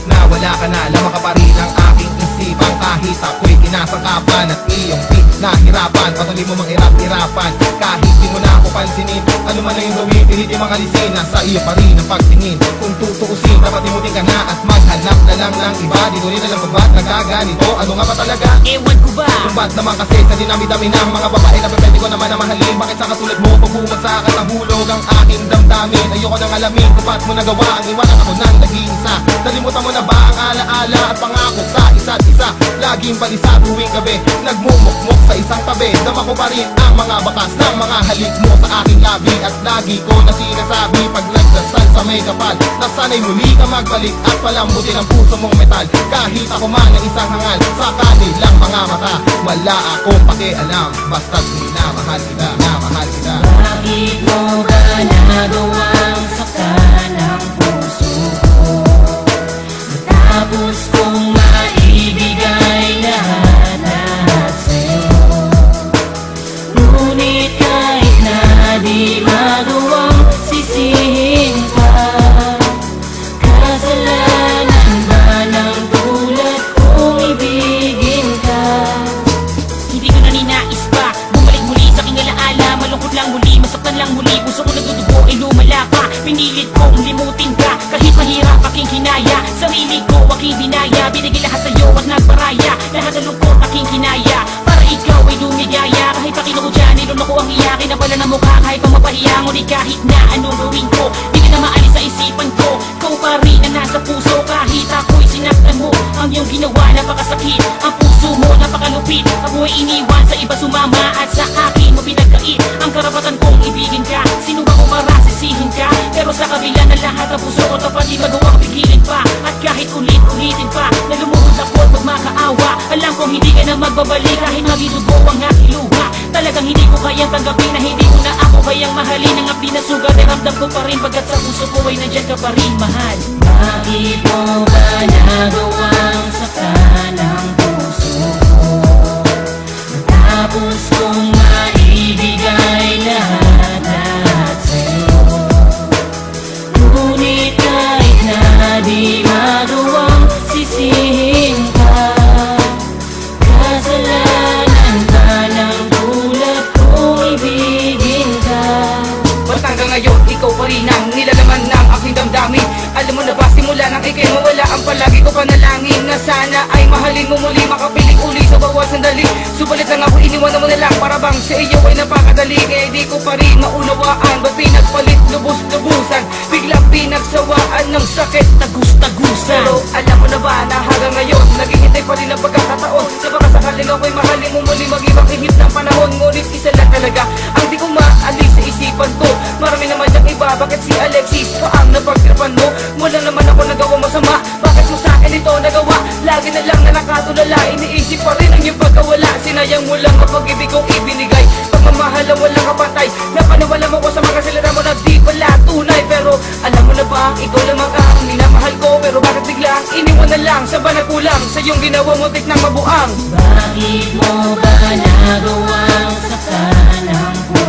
na wala ka na, lamang ka pa rin ang aking isipan. Kahit ako'y kinasakapan at iyong di nahirapan, patuloy mo mang hirap-hirapan. Kahit di mo na ako pansinin, ano man na yung gawin, pilit yung mga alisin, nasa iyo pa rin ang pagtingin. Kung tutuusin, dapat imutin ka na at maghanap na lang ng iba. Di ko rin alam kung ba't nagaganito, ano nga ba talaga? Ewan ko ba? Kung ba't naman kasi sa dinami-dami ng mga babae na pwede ko naman na mahalin. Bakit sa katulad mo, pagbumat sa akin nahulog ang aking damdamin. Ayoko nang alamin kung ba't mo nagawa ang iwanan ako ng nag-iisa. Nalimutan mo na ba ang alaala at pangako sa isa't isa? Laging balisa tuwing gabi, nagmumukmok sa isang tabi. Dama ko pa rin ang mga bakas ng mga halik mo sa aking labi. At lagi ko na sinasabi pag nagdasal sa may kapal, na sana'y muli ka magbalik at palambutin ang puso mong metal. Kahit ako man ang isang hangal sa kanilang mga mata, wala akong pakialam, basta't minamahal kita, minamahal kita. Bakit mo ba nagawang saktan ang puso ko? Matapos kong maibigay lahat sa'yo. Ngunit kahit na di magawang sisihin ka, kasalanan ba ng tulad kong ibigin ka? Hindi ko na ninais pa bumalik muli sa aking alaala. Malungkot lang muli, masaktan lang muli, puso ko nagdudugo ay lumala ka. Pinilit kong limutin ka, kahit mahirap aking kinaya. Sarili ko aking dinaya, binigay lahat sa'yo at nagparaya. Lahat ng lungkot aking kinaya, para ikaw ay lumigaya. Kahit pa kinuko dyan, nilun ako ang iyakin na pala ng mukha. Kahit pa mapahiya, ngunit kahit na anong gawin ko, di ka na maalis sa isipan ko. Ikaw pa rin ang nasa puso, kahit ako'y sinaktan mo. Ang iyong ginawa, napakasakit, ang puso mo napakalupit. Ako'y iniwan sa iba sumama at sa akin mo pinagkait. Ang karapatan kong ibigin ka, sino ba ko para sisihin ka? Pero sa kabila ng lahat ang puso ko tapat, di magawang pigilin pa. At kahit ulit-ulitin pa, na lumuhod ako at magmakaawa, alam kong hindi ka na magbabalik kahit mabidugo ang aking luha. Talagang hindi ko kayang tanggapin na hindi ko na ako kayang mahalin. Ang api na sugat ay ramdam ko pa rin, pagkat sa puso ko ay nandiyan ka pa rin, mahal. Bakit mo ba nagawang saktan ang puso ko? Matapos kong maibigay lahat sa'yo. Ngunit kahit na di magawang sisihin ka, kasalanan ka ng tulad kong ibigin ka. Ba't hanggang ngayon, ikaw pa rin ang nilalaman ng aking damdamin? Alam mo na ba, simula nang ikay mawala, ang palagi ko panalangin na sana ay mahalin mo muli, makapiling uli sa bawat sandali. Subalit lang ako, iniwan mo na lang, para bang sa iyo ay napakadali. Kaya di ko pa rin maunawaan, ba't pinagpalit lubos-lubusan, biglang pinagsawaan ng sakit, tagus-tagusan. Pero alam mo na ba na hanggang ngayon, naghihintay pa rin ang pagkakataon, na baka sakaling ako'y mahalin mo muli, mag-ibang ihip ng panahon. Ngunit isa lang talaga ang di ko maalis sa isipan ko, marami naman siyang iba, bakit si Alexis pa ang napagtripan mo? Wala naman ako nagawa masama, bakit mo sa akin ito nagawa? Lagi na lang na nakatulala, iniisip pa rin ang iyong pagkawala. Sinayang mo lang ang pag-ibig kong ibinigay, pagmamahal na walang kapatay. Napanawala mo ko sa mga salita mo na di pala tunay. Pero alam mo na ba, ikaw lamang ang minamahal ko. Pero bakit biglang iniwan na lang, sa ba nagkulang sa iyong ginawa mo tik ng mabuang? Bakit mo ba nagawang saktan ang puso?